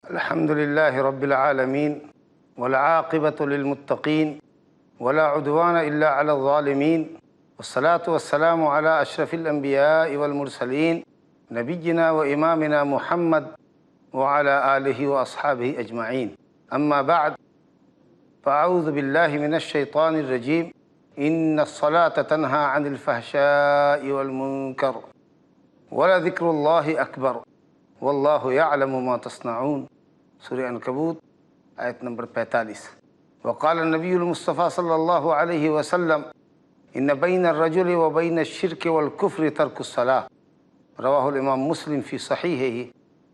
الحمد لله رب العالمين والعاقبة للمتقين ولا عدوان إلا على الظالمين والصلاة والسلام على أشرف الأنبياء والمرسلين نبينا وإمامنا محمد وعلى آله وأصحابه أجمعين. أما بعد فأعوذ بالله من الشيطان الرجيم. إن الصلاة تنهى عن الفحشاء والمنكر ولذكر الله أكبر والله يعلم ما تصنعون. سورہ عنکبوت آیت نمبر 45. وقال النبی المصطفیٰ صلی اللہ علیہ وسلم ان بین الرجل و بین الشرک والکفر ترک الصلاة. رواہ الامام مسلم فی صحیحہ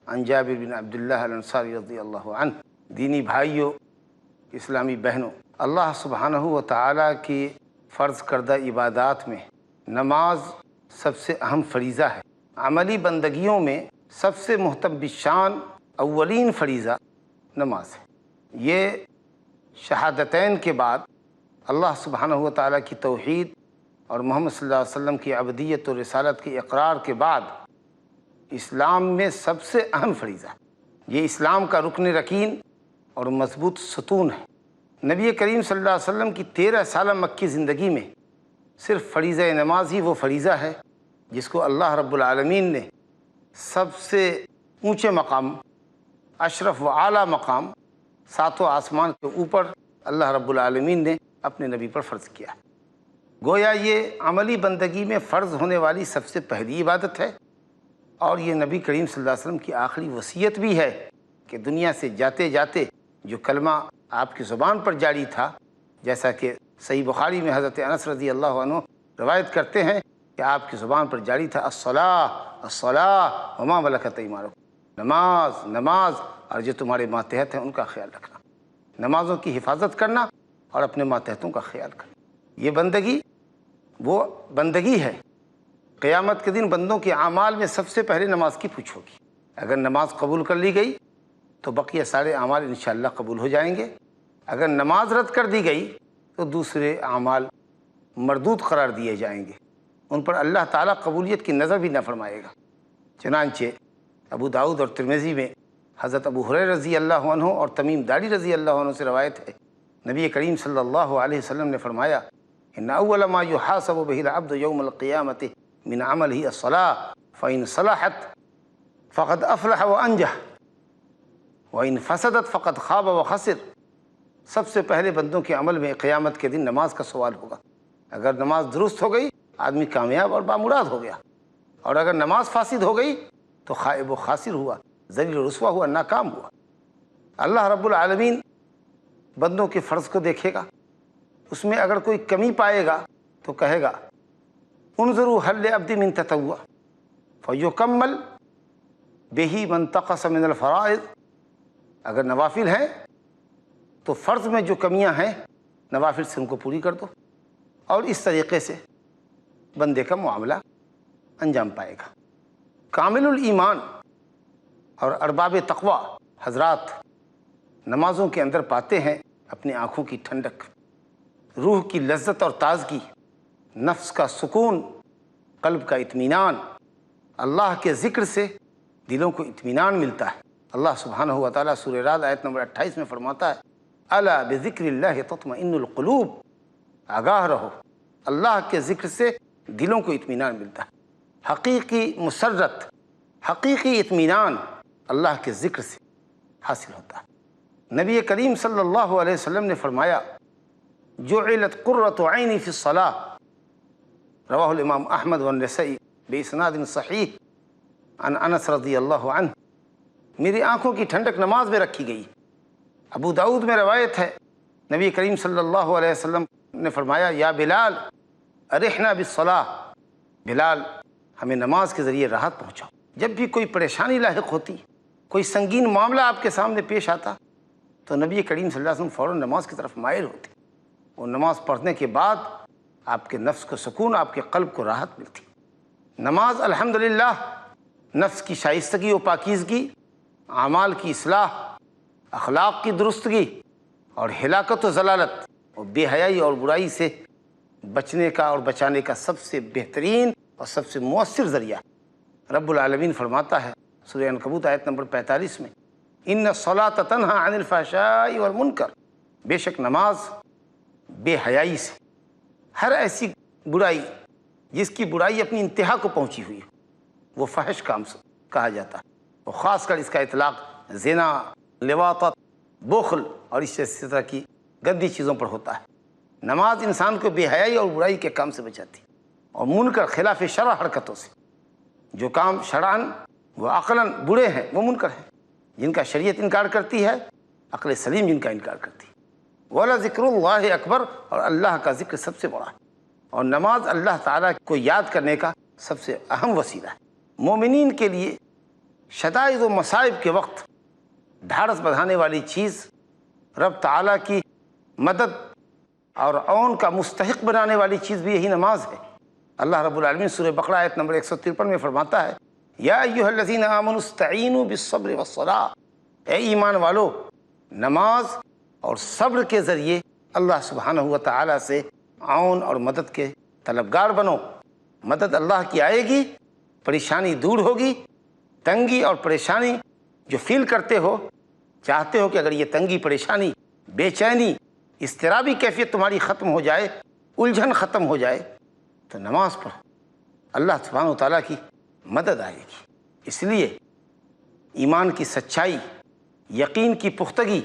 عن جابر بن عبداللہ الانصاری رضی اللہ عنہ. دینی بھائیوں، اسلامی بہنوں، اللہ سبحانہ و تعالیٰ کی فرض کردہ عبادات میں نماز سب سے اہم فریضہ ہے. عملی بندگیوں میں سب سے محتم بالشان اولین فریضہ نماز ہے. یہ شہادتین کے بعد اللہ سبحانہ و تعالیٰ کی توحید اور محمد صلی اللہ علیہ وسلم کی عبدیت و رسالت کے اقرار کے بعد اسلام میں سب سے اہم فریضہ ہے. یہ اسلام کا رکن رکین اور مضبوط ستون ہے. نبی کریم صلی اللہ علیہ وسلم کی 13 سالہ مکی زندگی میں صرف فریضہ نماز ہی وہ فریضہ ہے جس کو اللہ رب العالمین نے سب سے اونچے مقام، اشرف و اعلیٰ مقام، ساتوں آسمان کے اوپر اللہ رب العالمین نے اپنے نبی پر فرض کیا. گویا یہ عملی بندگی میں فرض ہونے والی سب سے پہلی عبادت ہے، اور یہ نبی کریم صلی اللہ علیہ وسلم کی آخری وصیت بھی ہے کہ دنیا سے جاتے جاتے جو کلمہ آپ کی زبان پر جاری تھا، جیسا کہ صحیح بخاری میں حضرت انس رضی اللہ عنہ روایت کرتے ہیں کہ آپ کی زبان پر جاری تھا الصلاۃ الصلاۃ وما ملکت ایمانکم، نماز نماز، اور جو تمہارے ماتحت ہیں ان کا خیال رکھنا، نمازوں کی حفاظت کرنا اور اپنے ماتحتوں کا خیال کرنا. یہ بندگی وہ بندگی ہے. قیامت کے دن بندوں کے اعمال میں سب سے پہلے نماز کی پوچھ ہوگی. اگر نماز قبول کر لی گئی تو بقیہ سارے اعمال انشاءاللہ قبول ہو جائیں گے. اگر نماز رد کر دی گئی تو دوسرے اعمال مردود قرار دیے جائیں گے، ان پر اللہ تعالیٰ قبولیت کی نظر بھی نہ فرمائے گا. چنانچہ ابو داؤد اور ترمذی میں حضرت ابو ہریرہ رضی اللہ عنہ اور تمیم داری رضی اللہ عنہ سے روایت ہے، نبی کریم صلی اللہ علیہ وسلم نے فرمایا ان اول ما يحاسب به العبد يوم القیامة من عمله الصلاة فإن صلحت فقد افلح وانجح وإن فسدت فقد خاب وخسر. سب سے پہلے بندوں کے عمل میں قیامت کے دن نماز کا سوال ہوگا. اگر نماز درست ہو گئی آدمی کامیاب اور بامراد ہو گیا، اور اگر نماز فاسد ہو گئی تو خائب و خاسر ہوا، ذلیل و رسوا ہوا، ناکام ہوا. اللہ رب العالمین بندوں کے فرض کو دیکھے گا، اس میں اگر کوئی کمی پائے گا تو کہے گا انظروا هل لعبد من تطوع فیکمل بہ من تقص من الفرائض. اگر نوافل ہیں تو فرض میں جو کمیاں ہیں نوافل سے ان کو پوری کر دو، اور اس طریقے سے بندے کا معاملہ انجام پائے گا. کامل الایمان اور ارباب تقوی حضرات نمازوں کے اندر پاتے ہیں اپنی آنکھوں کی ٹھنڈک، روح کی لذت اور تازگی، نفس کا سکون، قلب کا اطمینان. اللہ کے ذکر سے دلوں کو اطمینان ملتا ہے. اللہ سبحانہ و تعالیٰ سورہ رعد آیت نمبر 28 میں فرماتا ہے الا بذکر اللہ تطمئن القلوب. آگاہ رہو، اللہ کے ذکر سے دلوں کو اطمینان ملتا ہے. حقیقی مسرت، حقیقی اطمینان اللہ کے ذکر سے حاصل ہوتا ہے. نبی کریم صلی اللہ علیہ وسلم نے فرمایا جعلت قرۃ عینی فی الصلاۃ. رواہ الامام احمد والنسائی باسناد صحیح عن انس رضی اللہ عنہ. میری آنکھوں کی ٹھنڈک نماز میں رکھی گئی. ابو داؤد میں روایت ہے نبی کریم صلی اللہ علیہ وسلم نے فرمایا یا بلال ارحنا بالصلاۃ، بلال ہمیں نماز کے ذریعے راحت پہنچاؤ. جب بھی کوئی پریشانی لاحق ہوتی، کوئی سنگین معاملہ آپ کے سامنے پیش آتا تو نبی کریم صلی اللہ علیہ وسلم فوراً نماز کی طرف مائل ہوتے. اور نماز پڑھنے کے بعد آپ کے نفس کو سکون، آپ کے قلب کو راحت ملتی. نماز الحمدللہ نفس کی شائستگی و پاکیزگی، اعمال کی اصلاح، اخلاق کی درستگی اور ہلاکت و ضلالت اور بے حیائی اور برائی سے بچنے کا اور بچانے کا سب سے بہترین اور سب سے مؤثر ذریعہ. رب العالمین فرماتا ہے سورہ عنکبوت آیت نمبر 45 میں ان الصلاۃ تنہی عن الفحشاء والمنکر، بے شک نماز بے حیائی سے، ہر ایسی برائی جس کی برائی اپنی انتہا کو پہنچی ہوئی ہو وہ فحش کام سے کہا جاتا ہے، اور خاص کر اس کا اطلاق زنا، لواطت، بخل اور اس طرح کی گندی چیزوں پر ہوتا ہے۔ نماز انسان کو بے حیائی اور برائی کے کام سے بچاتی ہے، اور منکر خلاف شرع حرکتوں سے، جو کام شرعاً وہ عقلاً برے ہیں وہ منکر ہیں، جن کا شریعت انکار کرتی ہے، عقل سلیم جن کا انکار کرتی ہے۔ وَلَذِكْرُ اللَّهِ اکبر، اور اللہ کا ذکر سب سے بڑا ہے، اور نماز اللہ تعالیٰ کو یاد کرنے کا سب سے اہم وسیلہ ہے۔ مومنین کے لیے شدائد و مصائب کے وقت ڈھارس بندھانے والی چیز، رب تعالیٰ کی مدد اور عون کا مستحق بنانے والی چیز بھی یہی نماز ہے۔ اللہ رب العالمین سورہ بقرہ آیت نمبر 153 میں فرماتا ہے، یا ایھا الذین آمنوا استعینوا بالصبر والصلاۃ، اے ایمان والو نماز اور صبر کے ذریعے اللہ سبحانہ و تعالیٰ سے عون اور مدد کے طلبگار بنو۔ مدد اللہ کی آئے گی، پریشانی دور ہوگی، تنگی اور پریشانی جو فیل کرتے ہو، چاہتے ہو کہ اگر یہ تنگی، پریشانی، بے چینی، اضطرابی کیفیت تمہاری ختم ہو جائے، الجھن ختم ہو جائے، تو نماز پڑھو، اللہ سبحانہ و تعالیٰ کی مدد آئے گی۔ اس لیے ایمان کی سچائی، یقین کی پختگی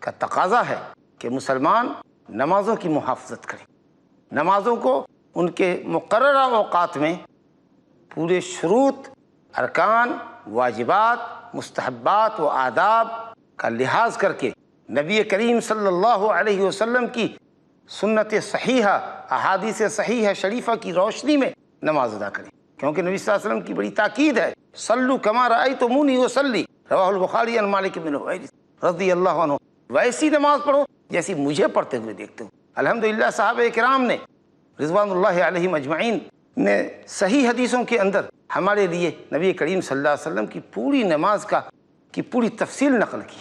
کا تقاضا ہے کہ مسلمان نمازوں کی محافظت کرے، نمازوں کو ان کے مقررہ اوقات میں پورے شروط، ارکان، واجبات، مستحبات و آداب کا لحاظ کر کے نبی کریم صلی اللہ علیہ وسلم کی سنت صحیحہ، احادیث صحیحہ شریفہ کی روشنی میں نماز ادا کریں، کیونکہ نبی صلی اللہ علیہ وسلم کی بڑی تاکید ہے، صلو کما رأیتمونی اصلی، رواہ البخاری عن مالک بن حویرث رضی اللہ عنہ، ویسی نماز پڑھو جیسی مجھے پڑھتے ہوئے دیکھتے ہو۔ الحمدللہ صحابہ کرام نے رضوان اللہ علیہم اجمعین نے صحیح حدیثوں کے اندر ہمارے لیے نبی کریم صلی اللہ علیہ وسلم کی پوری نماز کی پوری تفصیل نقل کی۔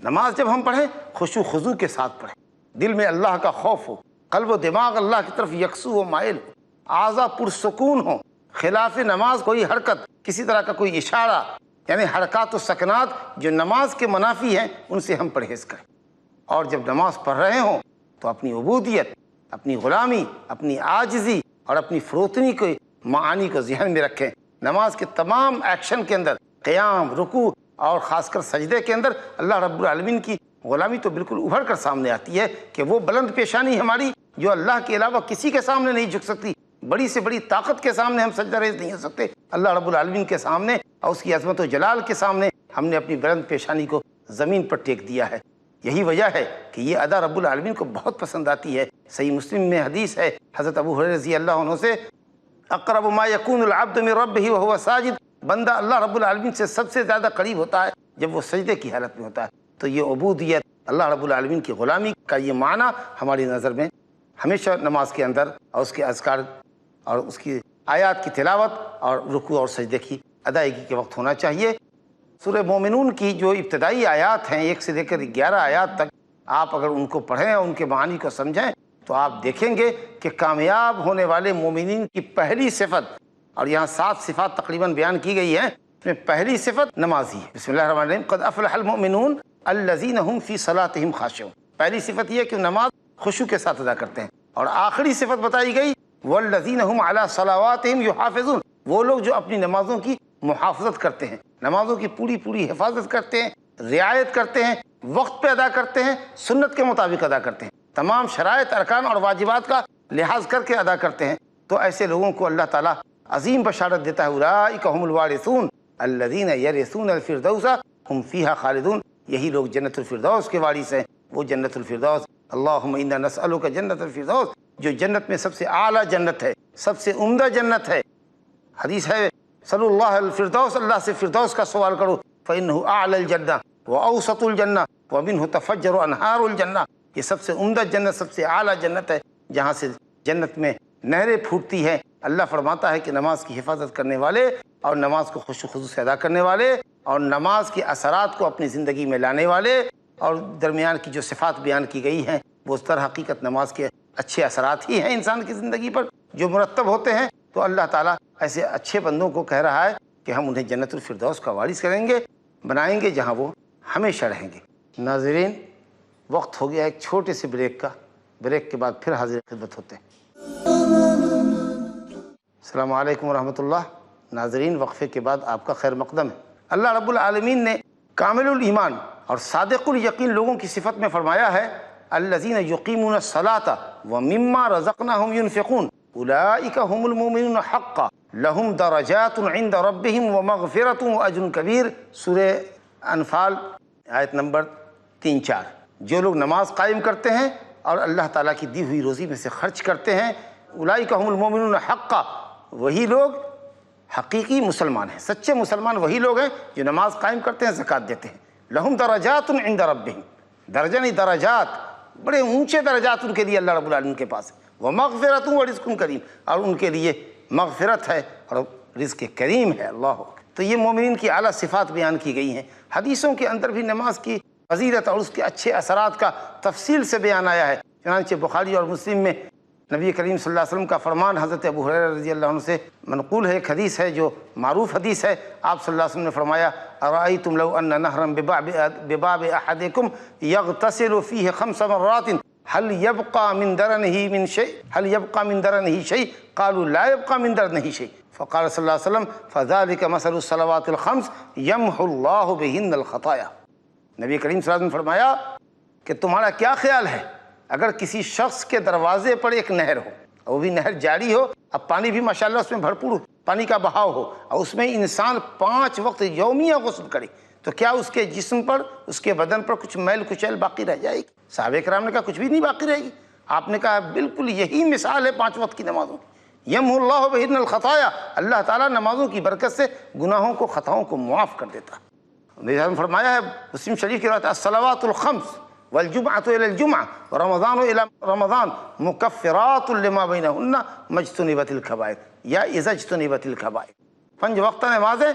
نماز جب ہم پڑھیں خشوع خضوع کے ساتھ پڑھیں، دل میں اللہ کا خوف ہو، قلب و دماغ اللہ کی طرف یکسو و مائل ہو، اعضاء پرسکون ہوں، خلاف نماز کوئی حرکت، کسی طرح کا کوئی اشارہ، یعنی حرکات و سکنات جو نماز کے منافی ہیں ان سے ہم پرہیز کریں۔ اور جب نماز پڑھ رہے ہوں تو اپنی عبودیت، اپنی غلامی، اپنی عاجزی اور اپنی فروتنی کے معانی کو ذہن میں رکھیں۔ نماز کے تمام ایکشن کے اندر، قیام، رکوع اور خاص کر سجدے کے اندر اللہ رب العالمین کی غلامی تو بالکل ابھر کر سامنے آتی ہے کہ وہ بلند پیشانی ہماری جو اللہ کے علاوہ کسی کے سامنے نہیں جھک سکتی، بڑی سے بڑی طاقت کے سامنے ہم سجدہ ریز نہیں ہو سکتے، اللہ رب العالمین کے سامنے اور اس کی عظمت و جلال کے سامنے ہم نے اپنی بلند پیشانی کو زمین پر ٹیک دیا ہے۔ یہی وجہ ہے کہ یہ ادا رب العالمین کو بہت پسند آتی ہے۔ صحیح مسلم میں حدیث ہے حضرت ابو ہریرہ رضی اللہ عنہ سے، اقرب ما یکون العبد من ربہ وہو ساجد، بندہ اللہ رب العالمین سے سب سے زیادہ قریب ہوتا ہے جب وہ سجدے کی حالت میں ہوتا ہے۔ تو یہ عبودیت، اللہ رب العالمین کی غلامی کا یہ معنی ہماری نظر میں ہمیشہ نماز کے اندر اور اس کے اذکار اور اس کی آیات کی تلاوت اور رکوع اور سجدے کی ادائیگی کے وقت ہونا چاہیے۔ سورہ مومنون کی جو ابتدائی آیات ہیں 1 سے لے کر 11 آیات تک، آپ اگر ان کو پڑھیں اور ان کے معانی کو سمجھیں تو آپ دیکھیں گے کہ کامیاب ہونے والے مومنین کی پہلی صفت، اور یہاں 7 صفات تقریباً بیان کی گئی ہیں، اس میں پہلی صفت نمازی ہے۔ بسم اللہ الرحمن الرحیم، قد افلح المؤمنون الذین هم فی صلاتهم خاشعون۔ پہلی صفت یہ ہے کہ نماز خشوع کے ساتھ ادا کرتے ہیں، اور آخری صفت بتائی گئی والذین هم علی صلواتهم یحافظون، وہ لوگ جو اپنی نمازوں کی محافظت کرتے ہیں، نمازوں کی پوری حفاظت کرتے ہیں، رعایت کرتے ہیں، وقت پہ ادا کرتے ہیں، سنت کے مطابق ادا کرتے ہیں، تمام شرائط، ارکان اور واجبات کا لحاظ کر کے ادا کرتے ہیں، تو ایسے لوگوں کو اللہ تعالیٰ عظیم بشارت دیتا ہے، اولئک هم الوارثون الذین یرثون الفردوس هم فیہا خالدون، یہی لوگ جنت الفردوس کے وارث ہیں، وہ جنت الفردوس، اللہم انا نسألک جنت الفردوس، جو جنت میں سب سے اعلیٰ جنت ہے، سب سے عمدہ جنت ہے۔ حدیث ہے صلی اللہ الفردوس، اللہ سے فردوس کا سوال کرو، فإنہ اعلی الجنہ وأوسط الجنہ ومنہ تفجر انہار الجنہ، یہ سب سے عمدہ جنت، سب سے اعلیٰ جنت ہے، جہاں سے جنت میں نہریں پھوٹتی ہیں۔ اللہ فرماتا ہے کہ نماز کی حفاظت کرنے والے اور نماز کو خشوع و خضوع سے ادا کرنے والے اور نماز کے اثرات کو اپنی زندگی میں لانے والے، اور درمیان کی جو صفات بیان کی گئی ہیں وہ اس طرح حقیقت نماز کے اچھے اثرات ہی ہیں انسان کی زندگی پر جو مرتب ہوتے ہیں، تو اللہ تعالیٰ ایسے اچھے بندوں کو کہہ رہا ہے کہ ہم انہیں جنت الفردوس کا وارث کریں گے، بنائیں گے، جہاں وہ ہمیشہ رہیں گے۔ ناظرین، وقت ہو گیا ایک چھوٹے سے بریک کا، بریک کے بعد پھر حاضر خدمت ہوتے ہیں۔ السلام علیکم ورحمۃ اللہ۔ ناظرین، وقفے کے بعد آپ کا خیر مقدم ہے۔ اللہ رب العالمین نے کامل الایمان اور صادق الیقین لوگوں کی صفت میں فرمایا ہے الذین یقیمون الصلاۃ ومما رزقناہم ینفقون اولئک هم المؤمنون حقا لہم درجات عند ربہم ومغفرۃ واجر کبیر۔ سورہ انفال آیت نمبر 3-4۔ جو لوگ نماز قائم کرتے ہیں اور اللہ تعالیٰ کی دی ہوئی روزی میں سے خرچ کرتے ہیں، اولئک هم المؤمنون حقا، وہی لوگ حقیقی مسلمان ہیں، سچے مسلمان وہی لوگ ہیں جو نماز قائم کرتے ہیں، زکوٰۃ دیتے ہیں۔ لہم درجات عند ربہم، درجہ نہیں درجات، بڑے اونچے درجات ان کے لیے اللہ رب العالمین کے پاس ہے۔ ومغفرۃ ورزق کریم، اور ان کے لیے مغفرت ہے اور رزق کریم ہے۔ اللہ تو یہ مومنین کی اعلیٰ صفات بیان کی گئی ہیں۔ حدیثوں کے اندر بھی نماز کی فضیلت اور اس کے اچھے اثرات کا تفصیل سے بیان آیا ہے۔ چنانچہ بخاری اور مسلم میں نبی کریم صلی اللہ علیہ وسلم کا فرمان حضرت ابو ہریرہ رضی اللہ عنہ سے منقول ہے، ایک حدیث ہے جو معروف حدیث ہے۔ آپ صلی اللہ علیہ وسلم نے فرمایا ارأیتم لو ان نہرا بباب احدکم یغتسل فیہ 5 مرات هل يبقى من درنه من شيء هل يبقى من درنه شيء قالوا لا يبقى من درنه شيء فقال صلی اللہ علیہ وسلم فذلك مثل الصلوات الخمس يمحو الله بهن الخطايا۔ نبی کریم صلی اللہ علیہ وسلم نے فرمایا کہ تمہارا کیا خیال ہے اگر کسی شخص کے دروازے پر ایک نہر ہو، اور وہ بھی نہر جاری ہو، اب پانی بھی ماشاءاللہ اس میں بھرپور پانی کا بہاؤ ہو، اور اس میں انسان 5 وقت یومیہ غسل کرے، تو کیا اس کے جسم پر، اس کے بدن پر کچھ میل کچیل باقی رہ جائے گی؟ صحابہ کرام نے کہا کچھ بھی نہیں باقی رہے گی۔ آپ نے کہا بالکل یہی مثال ہے 5 وقت کی نمازوں کی۔ یمحو اللہ بہن الخطایا، اللہ تعالیٰ نمازوں کی برکت سے گناہوں کو، خطاؤں کو معاف کر دیتا ہے۔ نبی فرمایا ہے مسلم شریف کی روایت الصلوات الخمس والجمعۃ الی الجمعہ ورمضان الی رمضان مکفرات لما بینہن مجتنبت الکبائر یا اذا اجتنبت الکبائر۔ 5 وقتہ نمازیں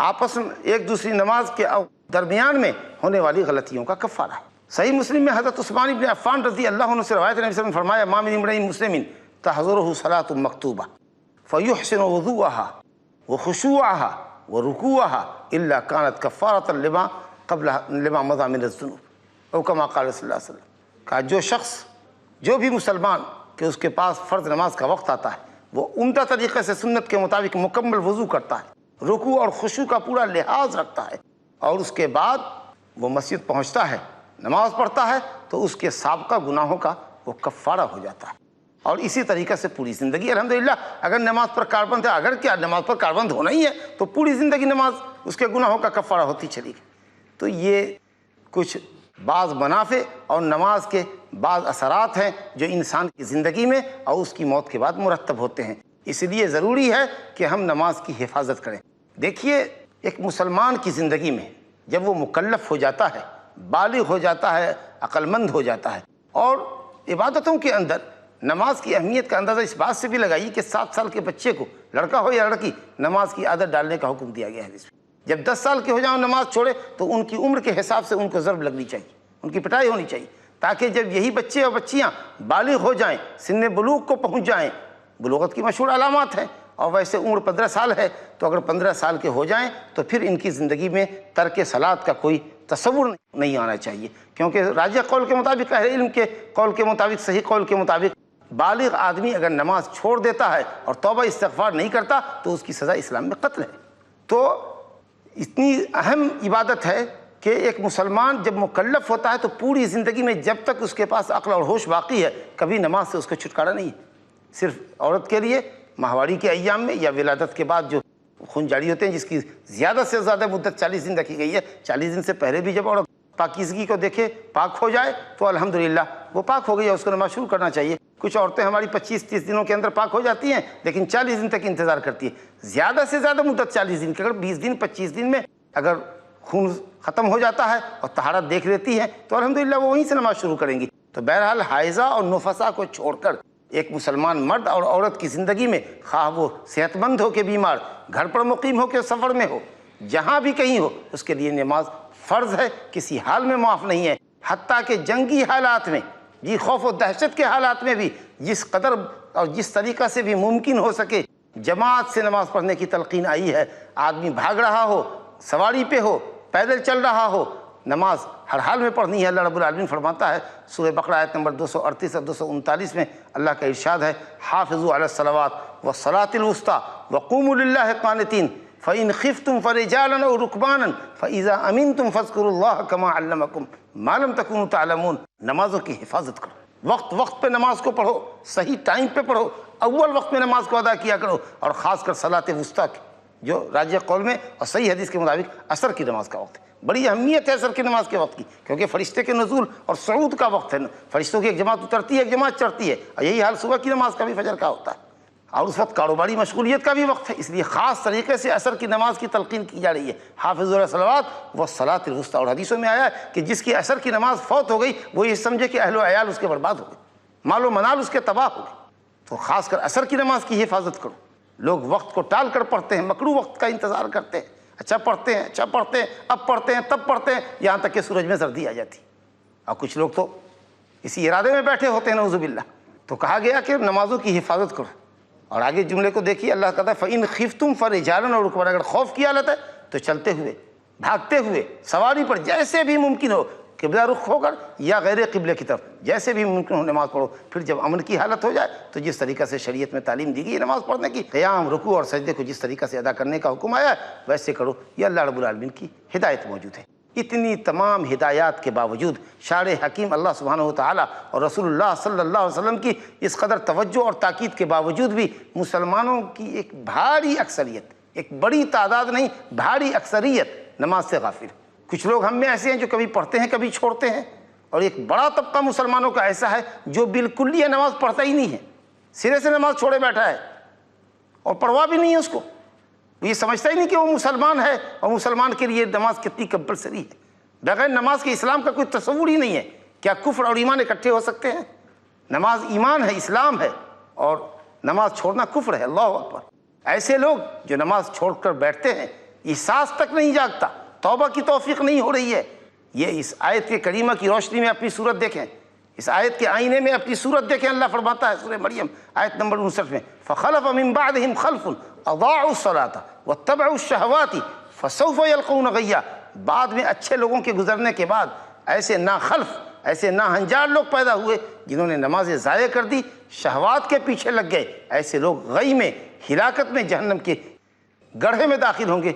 آپس میں ایک دوسری نماز کے درمیان میں ہونے والی غلطیوں کا کفارہ ہے۔ صحیح مسلم میں حضرت عثمان بن عفان رضی اللہ عنہ سے روایت، نبی صلی اللہ علیہ وسلم نے فرمایا ما من امرئ مسلم تحضرہ صلاۃ مکتوبہ فیحسن وضوءها وخشوعها ورکوعها الا كانت کفارۃ لما قبلها لما مضى من الذنوب او کما قال صلی اللہ علیہ وسلم۔ کہا جو شخص، جو بھی مسلمان کہ اس کے پاس فرض نماز کا وقت آتا ہے، وہ عمدہ طریقے سے سنت کے مطابق مکمل وضو کرتا ہے، رکوع اور خشوع کا پورا لحاظ رکھتا ہے، اور اس کے بعد وہ مسجد پہنچتا ہے، نماز پڑھتا ہے، تو اس کے سابقہ گناہوں کا وہ کفارہ ہو جاتا ہے۔ اور اسی طریقے سے پوری زندگی الحمدللہ، اگر نماز پر کاربند ہے، اگر کیا نماز پر کاربند ہونا ہی ہے تو پوری زندگی نماز اس کے گناہوں کا کفارہ ہوتی چلی گئی۔ تو یہ کچھ بعض منافع اور نماز کے بعض اثرات ہیں جو انسان کی زندگی میں اور اس کی موت کے بعد مرتب ہوتے ہیں۔ اس لیے ضروری ہے کہ ہم نماز کی حفاظت کریں۔ دیکھیے، ایک مسلمان کی زندگی میں جب وہ مکلف ہو جاتا ہے، بالغ ہو جاتا ہے، عقل مند ہو جاتا ہے، اور عبادتوں کے اندر نماز کی اہمیت کا اندازہ اس بات سے بھی لگائیے کہ 7 سال کے بچے کو، لڑکا ہو یا لڑکی، نماز کی عادت ڈالنے کا حکم دیا گیا ہے حدیث میں۔ جب 10 سال کے ہو جائیں نماز چھوڑے تو ان کی عمر کے حساب سے ان کو ضرب لگنی چاہیے، ان کی پٹائی ہونی چاہیے، تاکہ جب یہی بچے اور بچیاں بالغ ہو جائیں، سن بلوغ کو پہنچ جائیں، بلوغت کی مشہور علامات ہیں، اور ویسے عمر 15 سال ہے، تو اگر 15 سال کے ہو جائیں تو پھر ان کی زندگی میں ترک صلاۃ کا کوئی تصور نہیں آنا چاہیے، کیونکہ راجح قول کے مطابق، اہل علم کے قول کے مطابق، صحیح قول کے مطابق، بالغ آدمی اگر نماز چھوڑ دیتا ہے اور توبہ استغفار نہیں کرتا تو اس کی سزا اسلام میں قتل ہے۔ تو اتنی اہم عبادت ہے کہ ایک مسلمان جب مکلف ہوتا ہے تو پوری زندگی میں جب تک اس کے پاس عقل اور ہوش باقی ہے، کبھی نماز سے اس کو چھٹکارا نہیں ہے۔ صرف عورت کے لیے ماہواری کے ایام میں یا ولادت کے بعد جو خون جاری ہوتے ہیں، جس کی زیادہ سے زیادہ مدت 40 دن رکھی گئی ہے، 40 دن سے پہلے بھی جب عورت پاکیزگی کو دیکھے، پاک ہو جائے تو الحمدللہ وہ پاک ہو گئی ہے، اس کو نماز شروع کرنا چاہیے۔ کچھ عورتیں ہماری 25-30 دنوں کے اندر پاک ہو جاتی ہیں، لیکن 40 دن تک انتظار کرتی ہیں۔ زیادہ سے زیادہ مدت 40 دن کی، اگر 20 دن 25 دن میں اگر خون ختم ہو جاتا ہے اور طہارت دیکھ لیتی ہے تو الحمدللہ وہ وہیں سے نماز شروع کریں گی۔ تو بہرحال حائضہ اور نفسا کو چھوڑ کر ایک مسلمان مرد اور عورت کی زندگی میں، خواہ وہ صحت مند ہو کہ بیمار، گھر پر مقیم ہو کہ سفر میں ہو، جہاں بھی کہیں ہو، اس کے لیے نماز فرض ہے، کسی حال میں معاف نہیں ہے۔ حتیٰ کہ جنگی حالات میں، جی خوف و دہشت کے حالات میں بھی جس قدر اور جس طریقہ سے بھی ممکن ہو سکے جماعت سے نماز پڑھنے کی تلقین آئی ہے۔ آدمی بھاگ رہا ہو، سواری پہ ہو، پیدل چل رہا ہو، نماز ہر حال میں پڑھنی ہے۔ اللہ رب العالمین فرماتا ہے سورہ بقرہ آیت نمبر 238 اور 239 میں اللہ کا ارشاد ہے حافظوا علی الصلوات والصلاۃ الوسطی وقوموا للہ قانتین فإن خفتم فرجالا أو ركبانا فإذا أمنتم فاذكروا الله كما علمكم ما لم تكونوا تعلمون۔ نمازوں کی حفاظت کرو، وقت پہ نماز کو پڑھو، صحیح ٹائم پہ پڑھو، اول وقت میں نماز کو ادا کیا کرو، اور خاص کر صلاۃ وسطیٰ کی جو راجح قول میں اور صحیح حدیث کے مطابق عصر کی نماز کا وقت ہے۔ بڑی اہمیت ہے عصر کی نماز کے وقت کی، کیونکہ فرشتے کے نزول اور صعود کا وقت ہے، فرشتوں کی ایک جماعت اترتی ہے، ایک جماعت چڑھتی ہے، اور یہی حال صبح کی نماز کا بھی، فجر کا ہوتا ہے، اور اس وقت کاروباری مشغولیت کا بھی وقت ہے، اس لیے خاص طریقے سے عصر کی نماز کی تلقین کی جا رہی ہے، حافظوا علی الصلوات والصلاۃ الوسطی۔ اور حدیثوں میں آیا ہے کہ جس کی عصر کی نماز فوت ہو گئی وہ یہ سمجھے کہ اہل و عیال اس کے برباد ہو گئے، مال و منال اس کے تباہ ہو گئے۔ تو خاص کر عصر کی نماز کی حفاظت کرو۔ لوگ وقت کو ٹال کر پڑھتے ہیں، مکروہ وقت کا انتظار کرتے ہیں، اچھا پڑھتے ہیں، اب پڑھتے ہیں، تب پڑھتے ہیں، یہاں تک کہ سورج میں زردی آ جاتی، اور کچھ لوگ تو اسی ارادے میں بیٹھے ہوتے ہیں نعوذ باللہ۔ تو کہا گیا کہ نمازوں کی حفاظت کرو، اور آگے جملے کو دیکھیے، اللہ کہتا ہے فَإِنْ خِفْتُمْ فَرِجَالًا أَوْ رُكْبَانًا، اگر خوف کی حالت ہے تو چلتے ہوئے، بھاگتے ہوئے، سواری پر، جیسے بھی ممکن ہو، قبلہ رخ ہو کر یا غیر قبلے کی طرف، جیسے بھی ممکن ہو نماز پڑھو۔ پھر جب امن کی حالت ہو جائے تو جس طریقہ سے شریعت میں تعلیم دی گئی ہے نماز پڑھنے کی، قیام، رکوع اور سجدے کو جس طریقہ سے ادا کرنے کا حکم آیا ہے ویسے کرو، یہ اللہ رب العالمین کی ہدایت موجود ہے۔ اتنی تمام ہدایات کے باوجود شارع حکیم اللہ سبحانہ وتعالی اور رسول اللہ صلی اللہ علیہ وسلم کی اس قدر توجہ اور تاکید کے باوجود بھی مسلمانوں کی ایک بھاری اکثریت، ایک بڑی تعداد نہیں، بھاری اکثریت نماز سے غافل۔ کچھ لوگ ہم میں ایسے ہیں جو کبھی پڑھتے ہیں کبھی چھوڑتے ہیں، اور ایک بڑا طبقہ مسلمانوں کا ایسا ہے جو بالکل یہ نماز پڑھتا ہی نہیں ہے، سرے سے نماز چھوڑے بیٹھا ہے اور پرواہ بھی نہیں ہے اس کو، وہ یہ سمجھتا ہی نہیں کہ وہ مسلمان ہے، اور مسلمان کے لیے نماز کتنی کمپلسری ہے۔ بغیر نماز کے اسلام کا کوئی تصور ہی نہیں ہے۔ کیا کفر اور ایمان اکٹھے ہو سکتے ہیں؟ نماز ایمان ہے، اسلام ہے، اور نماز چھوڑنا کفر ہے۔ اللہ اکبر۔ ایسے لوگ جو نماز چھوڑ کر بیٹھتے ہیں، احساس تک نہیں جاگتا، توبہ کی توفیق نہیں ہو رہی ہے۔ یہ اس آیت کے کریمہ کی روشنی میں اپنی صورت دیکھیں، اس آیت کے آئینے میں اپنی صورت دیکھیں۔ اللہ فرماتا ہے سورہ مریم آیت نمبر 59 میں فَخَلَفَ مِن بَعْدِهِمْ خَلْفٌ أَضَاعُوا الصَّلَاةَ وَاتَّبَعُوا الشَّهَوَاتِ فَسَوْفَ يَلْقَوْنَ غَيًّا۔ بعد میں اچھے لوگوں کے گزرنے کے بعد ایسے ناخلف، ایسے ناہنجار لوگ پیدا ہوئے جنہوں نے نمازیں ضائع کر دی، شہوات کے پیچھے لگ گئے۔ ایسے لوگ غی میں، ہلاکت میں، جہنم کے گڑھے میں داخل ہوں گے۔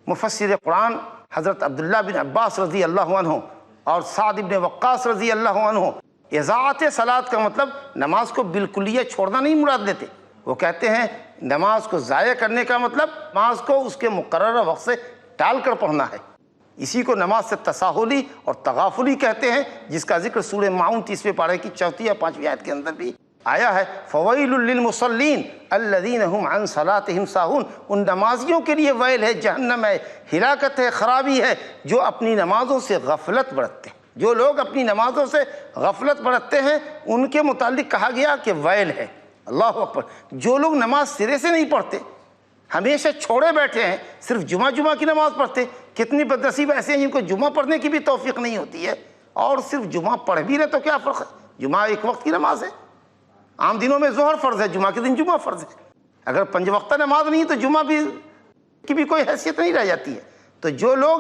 مفسر قرآن حضرت عبداللہ بن عباس رضی اللہ عنہ اور سعد بن وقاص رضی اللہ عنہ اضاعت صلاۃ کا مطلب نماز کو بالکلیہ چھوڑنا نہیں مراد لیتے۔ وہ کہتے ہیں نماز کو ضائع کرنے کا مطلب نماز کو اس کے مقررہ وقت سے ٹال کر پڑھنا ہے۔ اسی کو نماز سے تساہلی اور تغافلی کہتے ہیں، جس کا ذکر سورہ ماؤن 30ویں پارے کی 4 یا 5ویں آیت کے اندر بھی آیا ہے۔ فویل للمصلین الذین هم عن صلاتهم ساہون۔ ان نمازیوں کے لیے ویل ہے، جہنم ہے، ہلاکت ہے، خرابی ہے جو اپنی نمازوں سے غفلت برتتے ہیں۔ جو لوگ اپنی نمازوں سے غفلت برتتے ہیں ان کے متعلق کہا گیا کہ ویل ہے۔ اللہ اکبر۔ جو لوگ نماز سرے سے نہیں پڑھتے، ہمیشہ چھوڑے بیٹھے ہیں، صرف جمعہ کی نماز پڑھتے، کتنی بدنصیب ایسے ہیں جن کو جمعہ پڑھنے کی بھی توفیق نہیں ہوتی ہے، اور صرف جمعہ پڑھ بھی رہے تو کیا فرق ہے؟ جمعہ ایک وقت کی نماز ہے، عام دنوں میں ظہر فرض ہے، جمعہ کے دن جمعہ فرض ہے۔ اگر 5 وقتہ نماز نہیں تو جمعہ کی بھی کوئی حیثیت نہیں رہ جاتی ہے۔ تو جو لوگ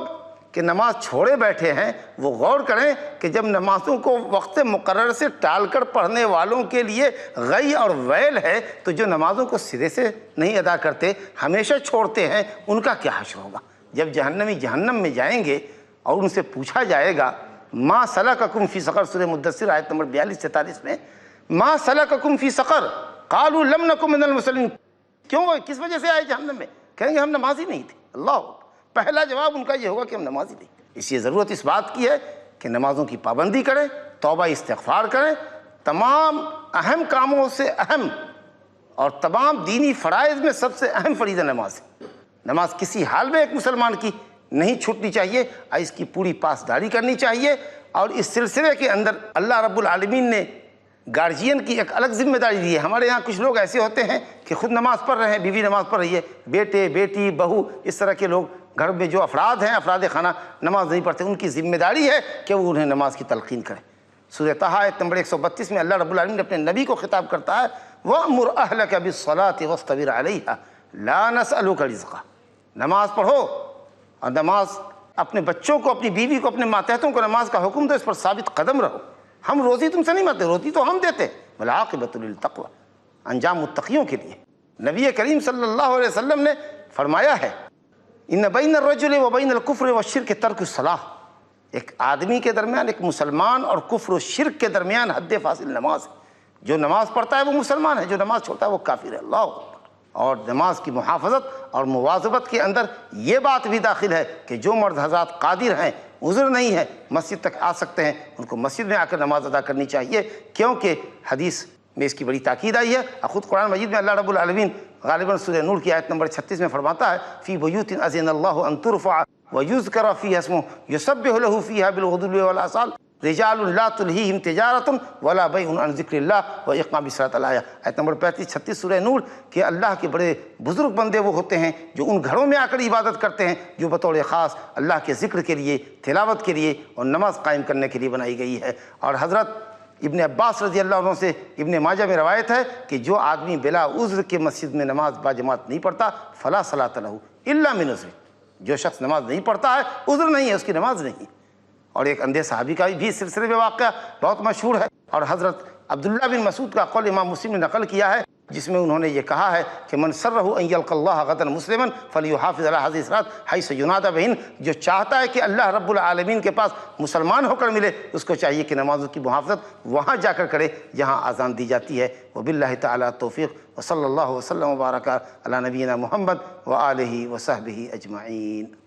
کہ نماز چھوڑے بیٹھے ہیں وہ غور کریں کہ جب نمازوں کو وقت مقرر سے ٹال کر پڑھنے والوں کے لیے غی اور ویل ہے، تو جو نمازوں کو سرے سے نہیں ادا کرتے، ہمیشہ چھوڑتے ہیں، ان کا کیا حشر ہوگا؟ جب جہنمی جہنم میں جائیں گے اور ان سے پوچھا جائے گا ما سلککم فی سقر، سورہ مدثر آیت نمبر 42-43 میں ما سلککم فی سقر قالوا لم نکن من المصلین، کیوں، کس وجہ سے آئے جہنم میں؟ کہیں گے ہم نمازی نہیں تھے۔ اللہ، پہلا جواب ان کا یہ ہوگا کہ ہم نمازی نہیں۔ اس لیے ضرورت اس بات کی ہے کہ نمازوں کی پابندی کریں، توبہ استغفار کریں، تمام اہم کاموں سے اہم اور تمام دینی فرائض میں سب سے اہم فریضہ نماز ہے۔ نماز کسی حال میں ایک مسلمان کی نہیں چھوٹنی چاہیے، اس کی پوری پاسداری کرنی چاہیے، اور اس سلسلے کے اندر اللہ رب العالمین نے گارجین کی ایک الگ ذمہ داری دی ہے۔ ہمارے یہاں کچھ لوگ ایسے ہوتے ہیں کہ خود نماز پڑھ رہے ہیں، بیوی نماز پڑھ رہی ہے، بیٹے، بیٹی، بہو، اس طرح کے لوگ گھر میں جو افراد ہیں، افراد خانہ نماز نہیں پڑھتے، ان کی ذمہ داری ہے کہ وہ انہیں نماز کی تلقین کریں۔ سورہ طٰہٰ آیت نمبر 132 میں اللہ رب العالمین اپنے نبی کو خطاب کرتا ہے وَأْمُرْ أَهْلَكَ بِالصَّلَاةِ وَاصْطَبِرْ عَلَيْهَا لَا نَسْأَلُكَ رِزْقًا۔ نماز پڑھو اور نماز اپنے بچوں کو، اپنی بیوی کو، اپنے ماتحتوں کو نماز کا حکم دو، اس پر ثابت قدم رہو۔ ہم روزی تم سے نہیں مانتے، روزی تو ہم دیتے، والعاقبۃ للتقوی، انجام متقیوں کے لیے۔ نبی کریم صلی اللہ علیہ وسلم نے فرمایا ہے ان بین الرجل و بین الکفر والشرک ترک الصلاۃ، ایک آدمی کے درمیان، ایک مسلمان اور کفر و شرک کے درمیان حد فاصل نماز ہے۔ جو نماز پڑھتا ہے وہ مسلمان ہے، جو نماز چھوڑتا ہے وہ کافر ہے۔ اللہ اکبر۔ اور نماز کی محافظت اور مواظبت کے اندر یہ بات بھی داخل ہے کہ جو مرد حضرات قادر ہیں، عذر نہیں ہے، مسجد تک آ سکتے ہیں، ان کو مسجد میں آ کر نماز ادا کرنی چاہیے، کیونکہ حدیث میں اس کی بڑی تاکید آئی ہے۔ اور خود قرآن مجید میں اللہ رب العالمین غالباً سورہ نور کی آیت نمبر 36 میں فرماتا ہے فی بیوت اذن اللہ ان ترفع ویذکر فیہا اسمہ یسبح لہ فیہا بالغدو والآصال رجال لا تلہیہم تجارۃ ولا بیع عن ذکر اللہ واقام الصلاۃ۔ الآیہ آیت نمبر 35-36 سورہ نور کہ اللہ کے بڑے بزرگ بندے وہ ہوتے ہیں جو ان گھروں میں آ کر عبادت کرتے ہیں جو بطور خاص اللہ کے ذکر کے لیے، تلاوت کے لیے اور نماز قائم کرنے کے لیے بنائی گئی ہے۔ اور حضرت ابن عباس رضی اللہ عنہ سے ابن ماجہ میں روایت ہے کہ جو آدمی بلا عذر کے مسجد میں نماز باجماعت نہیں پڑھتا فلا صلاۃ لہ الا من عذر، جو شخص نماز نہیں پڑھتا ہے عذر نہیں ہے، اس کی نماز نہیں۔ اور ایک اندھے صحابی کا بھی اس سلسلے میں واقعہ بہت مشہور ہے، اور حضرت عبداللہ بن مسعود کا قول امام مسلم نے نقل کیا ہے جس میں انہوں نے یہ کہا ہے کہ من سرہ ان یلقى اللہ غدا مسلما فلیحافظ علی هذه الصلاۃ حیث ینادى بہن، جو چاہتا ہے کہ اللہ رب العالمین کے پاس مسلمان ہو کر ملے، اس کو چاہیے کہ نمازوں کی محافظت وہاں جا کر کرے جہاں اذان دی جاتی ہے۔ وباللہ تعالی توفیق، وصلی اللہ وسلم وبارک علی نبینا محمد وآلہ وصحبہ اجمعین۔